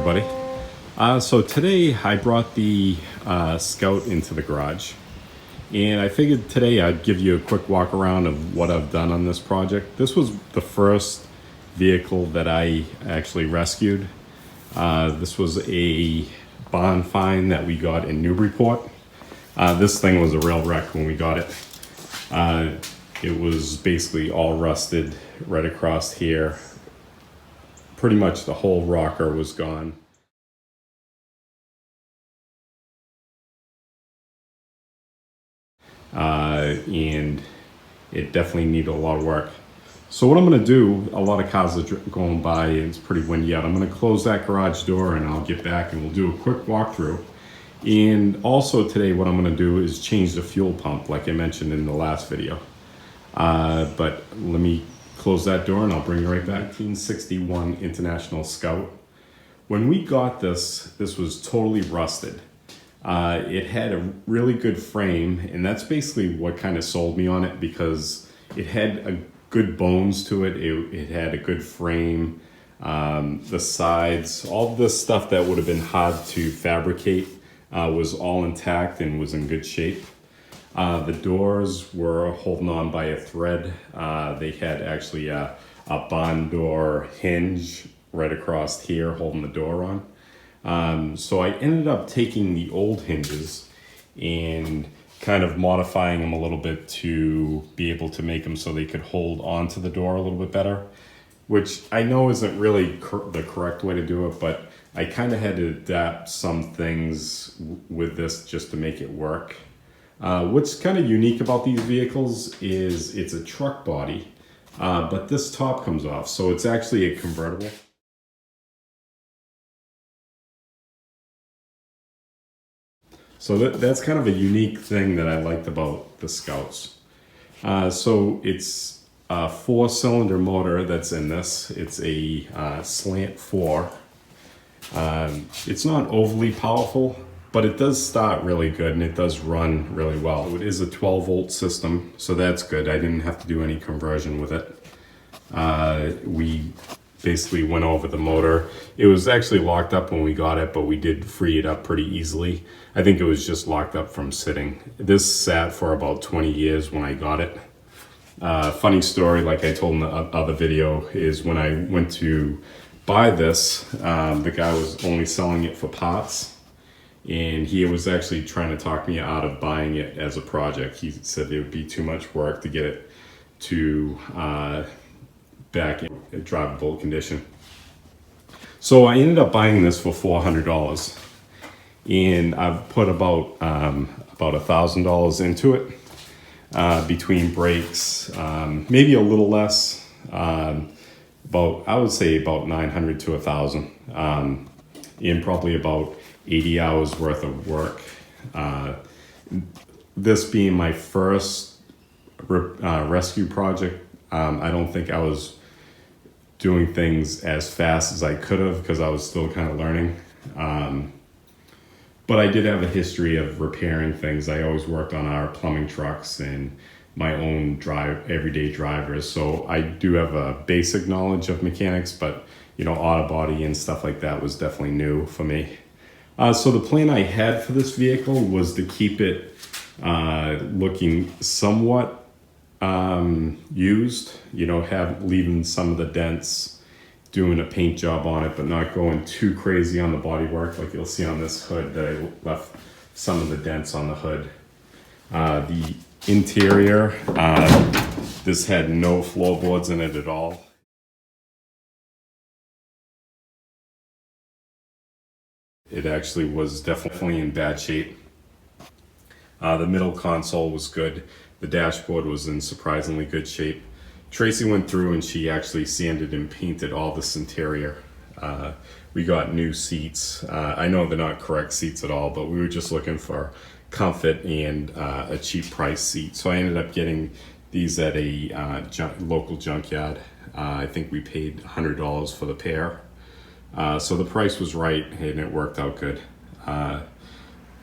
everybody. So today I brought the Scout into the garage, and I figured today I'd give you a quick walk around of what I've done on this project. This was the first vehicle that I actually rescued. This was a barn find that we got in Newburyport. This thing was a real wreck when we got it. It was basically all rusted right across here. Pretty much the whole rocker was gone. And it definitely needed a lot of work. So what I'm going to do, a lot of cars are going by and it's pretty windy out. I'm going to close that garage door and I'll get back and we'll do a quick walkthrough. And also today what I'm going to do is change the fuel pump like I mentioned in the last video. But let me close that door and I'll bring you right back. 1961 International Scout. When we got this was totally rusted. It had a really good frame, and that's basically what kind of sold me on it because it had a good bones to it. It had a good frame, the sides, all this stuff that would have been hard to fabricate was all intact and was in good shape. The doors were holding on by a thread. They had actually a barn door hinge right across here holding the door on. So I ended up taking the old hinges and kind of modifying them a little bit to be able to make them so they could hold onto the door a little bit better, which I know isn't really the correct way to do it, but I kind of had to adapt some things with this just to make it work. What's kind of unique about these vehicles is it's a truck body, but this top comes off, so it's actually a convertible. So that's kind of a unique thing that I liked about the Scouts. So it's a 4-cylinder motor that's in this. It's a slant 4. It's not overly powerful, but it does start really good and it does run really well. It is a 12-volt system, so that's good. I didn't have to do any conversion with it. We basically went over the motor. It was actually locked up when we got it, but we did free it up pretty easily. I think it was just locked up from sitting. This sat for about 20 years when I got it. Funny story, like I told in the other video, is when I went to buy this, the guy was only selling it for parts. And he was actually trying to talk me out of buying it as a project. He said it would be too much work to get it to back in drivable condition. So I ended up buying this for $400, and I've put about $1,000 into it between brakes, maybe a little less. I would say about 900 to 1,000, in probably about 80 hours worth of work. This being my first rescue project, I don't think I was doing things as fast as I could have because I was still kind of learning. But I did have a history of repairing things. I always worked on our plumbing trucks and my own everyday drivers. So I do have a basic knowledge of mechanics, but auto body and stuff like that was definitely new for me. So the plan I had for this vehicle was to keep it looking somewhat used, leaving some of the dents, doing a paint job on it, but not going too crazy on the bodywork. Like you'll see on this hood that I left some of the dents on the hood. The interior, this had no floorboards in it at all. It actually was definitely in bad shape. The middle console was good. The dashboard was in surprisingly good shape. Tracy went through and she actually sanded and painted all this interior. We got new seats. I know they're not correct seats at all, but we were just looking for comfort and a cheap price seat. So I ended up getting these at a local junkyard. I think we paid $100 for the pair. So the price was right and it worked out good.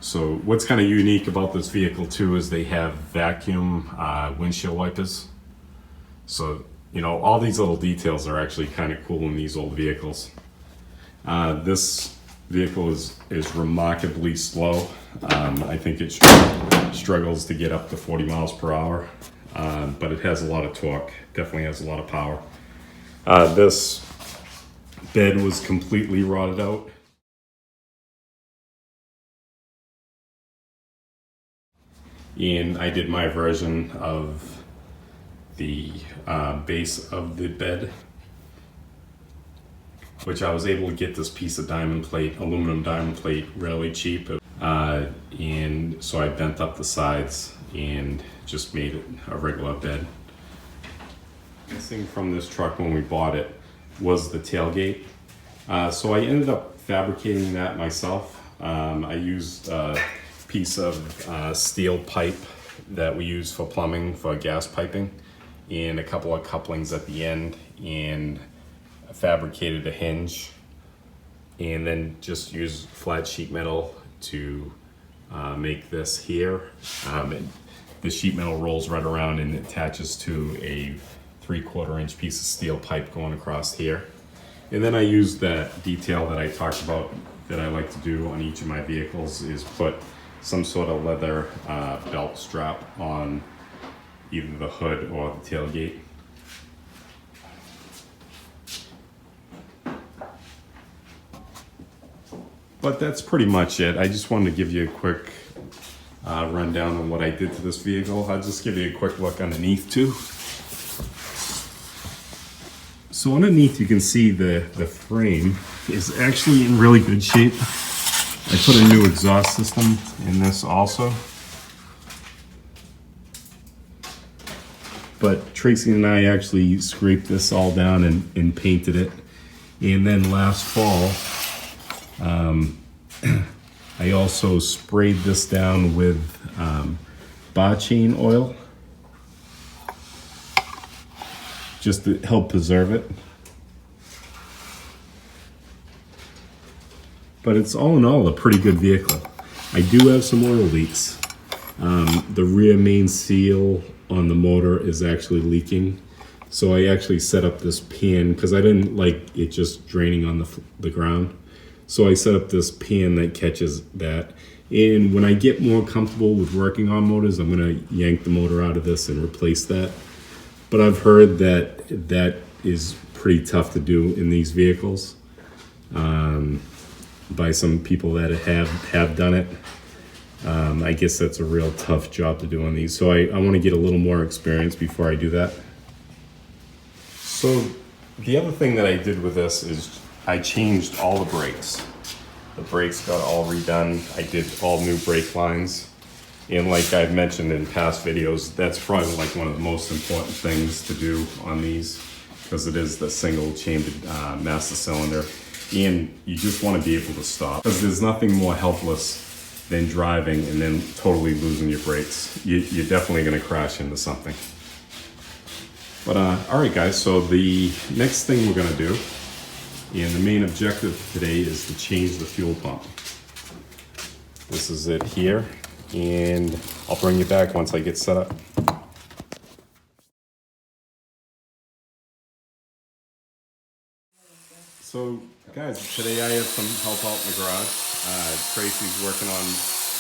So what's kind of unique about this vehicle too is they have vacuum windshield wipers. So, all these little details are actually kind of cool in these old vehicles. This vehicle is remarkably slow. I think it struggles to get up to 40 miles per hour, but it has a lot of torque, definitely has a lot of power. This bed was completely rotted out. And I did my version of the base of the bed, which I was able to get this piece of diamond plate, aluminum diamond plate, really cheap. And so I bent up the sides and just made it a regular bed. Missing from this truck when we bought it was the tailgate. So I ended up fabricating that myself. I used a piece of steel pipe that we use for plumbing, for gas piping, and a couple of couplings at the end, and fabricated a hinge, and then just used flat sheet metal to make this here. The sheet metal rolls right around and attaches to a 3/4 inch piece of steel pipe going across here. And then I used that detail that I talked about that I like to do on each of my vehicles, is put some sort of leather belt strap on either the hood or the tailgate. But that's pretty much it. I just wanted to give you a quick rundown on what I did to this vehicle. I'll just give you a quick look underneath too. So underneath you can see the frame is actually in really good shape. I put a new exhaust system in this also. But Tracy and I actually scraped this all down and painted it. And then last fall, I also sprayed this down with bar chain oil, just to help preserve it. But it's all in all a pretty good vehicle. I do have some oil leaks. The rear main seal on the motor is actually leaking. So I actually set up this pan, because I didn't like it just draining on the ground. So I set up this pan that catches that. And when I get more comfortable with working on motors, I'm gonna yank the motor out of this and replace that. But I've heard that that is pretty tough to do in these vehicles, by some people that have done it. I guess that's a real tough job to do on these. So I wanna get a little more experience before I do that. So the other thing that I did with this is I changed all the brakes. The brakes got all redone. I did all new brake lines. And like I've mentioned in past videos, that's probably like one of the most important things to do on these, because it is the single chambered master cylinder. And you just want to be able to stop, because there's nothing more helpless than driving and then totally losing your brakes. You're definitely going to crash into something. But all right guys, so the next thing we're going to do, and the main objective today, is to change the fuel pump. This is it here, and I'll bring you back once I get set up. So guys, today I have some help out in the garage. Tracy's working on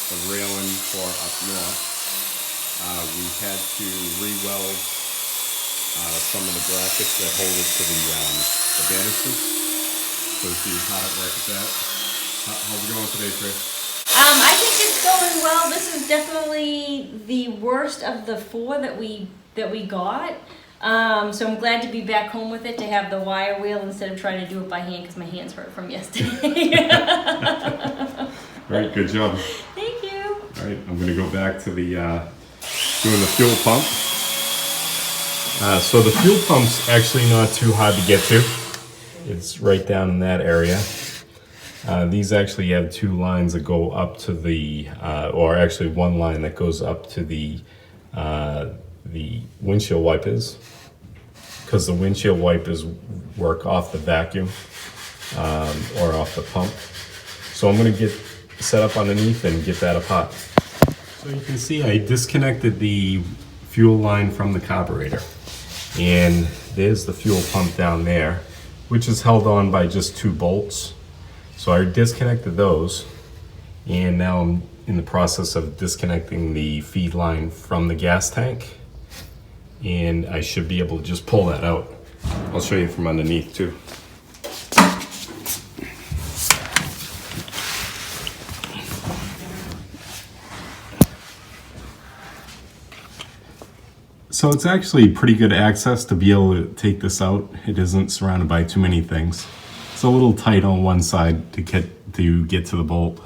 the railing for up north. We had to re-weld some of the brackets that hold it to the banisters. So see how it works with that. How's it going today, Trace? I think it's going well. This is definitely the worst of the 4 that we got. So I'm glad to be back home with it, to have the wire wheel instead of trying to do it by hand, because my hands hurt from yesterday. All right, good job. Thank you. All right, I'm going to go back to the doing the fuel pump. So the fuel pump's actually not too hard to get to. It's right down in that area. These actually have 2 lines that go up to the, or actually 1 line that goes up to the windshield wipers, because the windshield wipers work off the vacuum or off the pump. So I'm going to get set up underneath and get that apart. So you can see I disconnected the fuel line from the carburetor, and there's the fuel pump down there, which is held on by just 2 bolts. So I disconnected those, and now I'm in the process of disconnecting the feed line from the gas tank, and I should be able to just pull that out. I'll show you from underneath too. So it's actually pretty good access to be able to take this out. It isn't surrounded by too many things. It's a little tight on one side to get to the bolt,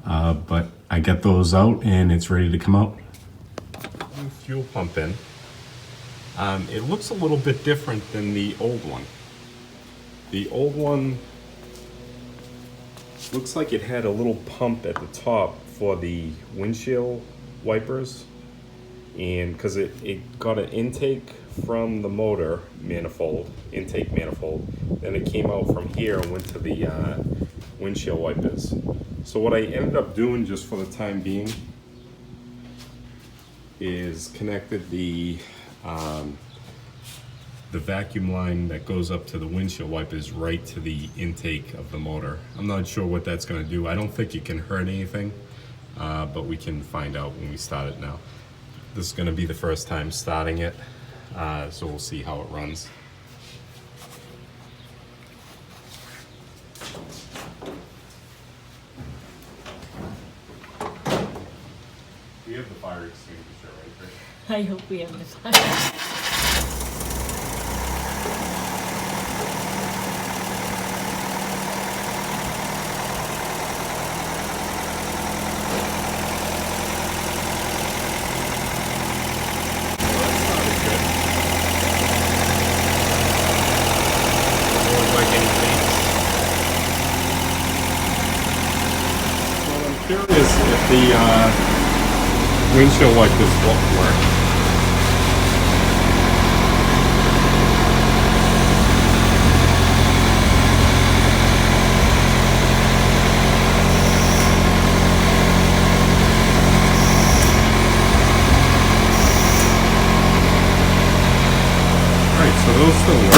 but I get those out and it's ready to come out. Fuel pump in. It looks a little bit different than the old one. The old one looks like it had a little pump at the top for the windshield wipers, and because it got an intake from the motor manifold, intake manifold, then it came out from here and went to the windshield wipers. So what I ended up doing just for the time being is connected the vacuum line that goes up to the windshield wipers right to the intake of the motor. I'm not sure what that's going to do. I don't think it can hurt anything, but we can find out when we start it now. This is going to be the first time starting it, so we'll see how it runs. We have the fire extinguisher right there. I hope we have the fire. Curious if the windshield wipers won't work. Alright, so those still work.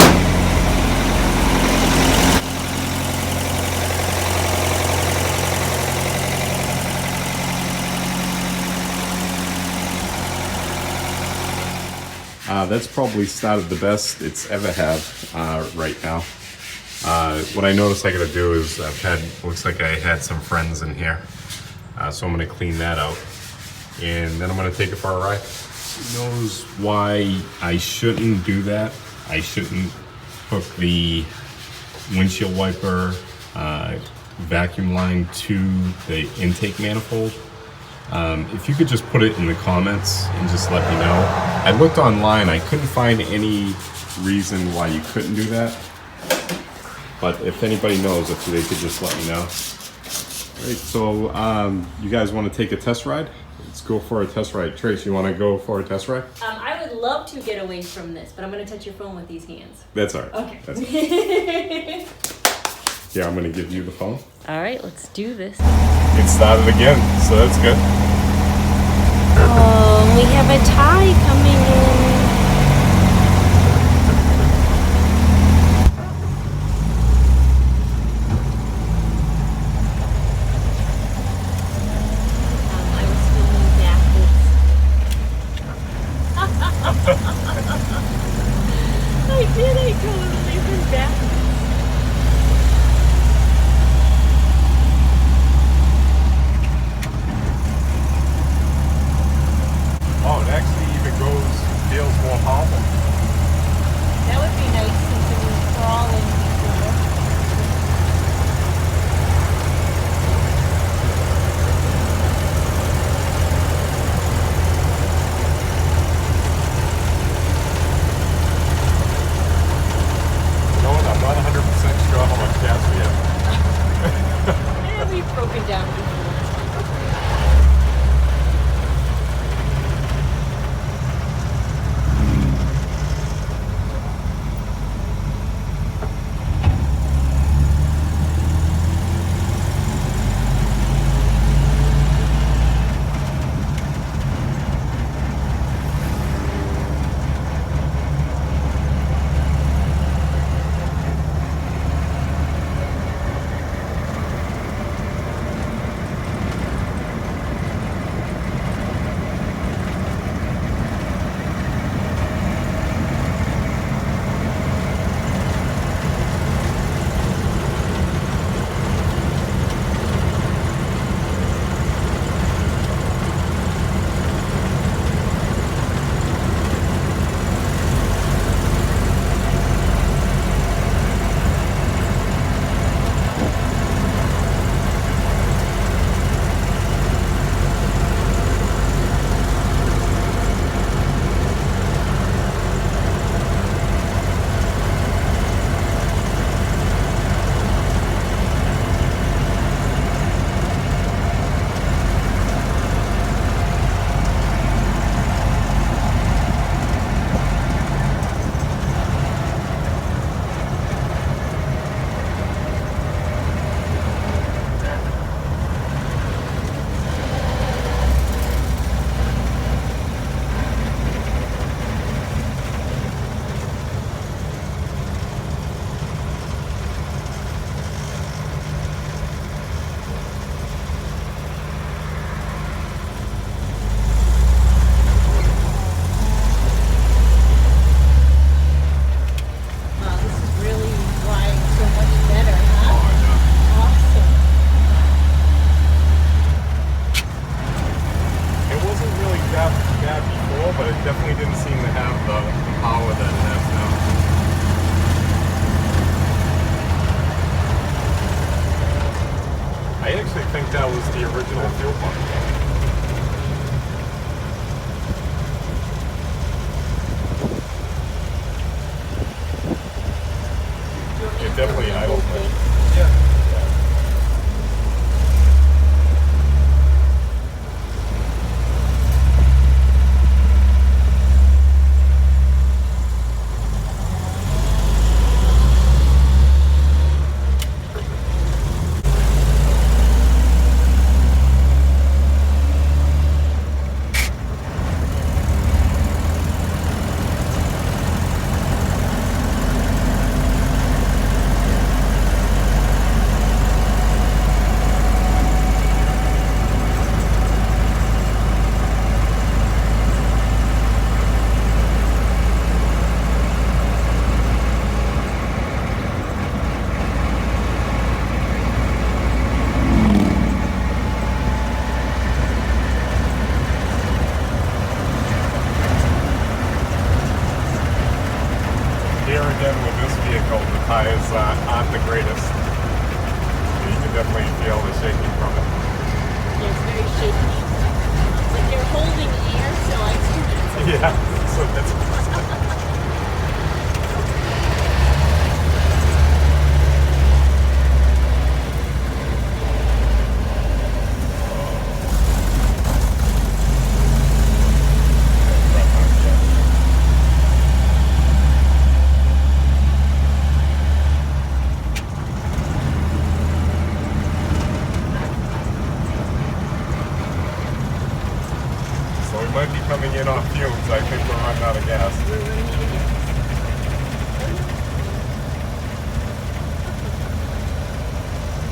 That's probably started the best it's ever had right now. What I noticed I gotta do is looks like I had some friends in here. So I'm gonna clean that out. And then I'm gonna take it for a ride. Who knows why I shouldn't do that? I shouldn't hook the windshield wiper vacuum line to the intake manifold. If you could just put it in the comments and just let me know. I looked online, I couldn't find any reason why you couldn't do that. But if anybody knows, if they could just let me know. Alright, so you guys want to take a test ride? Let's go for a test ride. Trace, you want to go for a test ride? I would love to get away from this, but I'm going to touch your phone with these hands. That's alright. Okay. That's right. Yeah, I'm going to give you the phone. All right, let's do this. It started again, so that's good. Oh, we have a tie coming in. I was filming backwards. I did, I totally went backwards. Oh, it actually even goes definitely didn't seem to have the power that it has now. I actually think that was the original fuel pump. It definitely idles me. Yeah. Here again with this vehicle, the tires aren't the greatest. You can definitely feel the shaking from it. It's very shaky. But they're holding air, so I think it's Yeah, so that's so we might be coming in on fumes. I think we're running out of gas. we're running out of gas.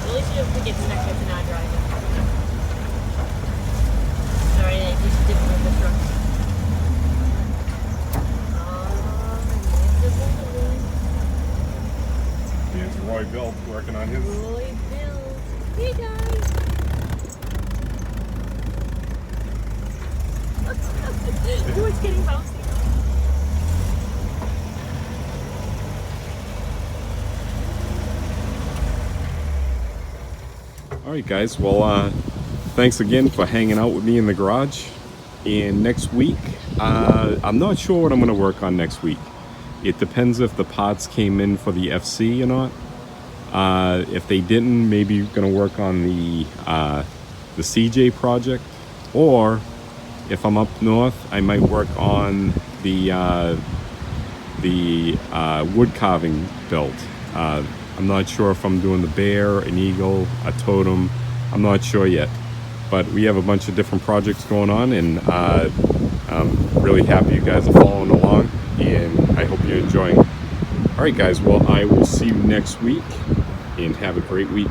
At least if we get stuck with not driving. Sorry, I just didn't move the truck. Here's Roy Bill working on his. Roy Bill. Hey guys. Oh, it's getting bouncy. All right, guys. Well, thanks again for hanging out with me in the garage. And next week, I'm not sure what I'm going to work on next week. It depends if the pods came in for the FC or not. If they didn't, maybe going to work on the CJ project, or if I'm up north, I might work on the wood carving build. I'm not sure if I'm doing the bear, an eagle, a totem. I'm not sure yet, but we have a bunch of different projects going on, and I'm really happy you guys are following along, and I hope you're enjoying. All right, guys. Well, I will see you next week, and have a great week.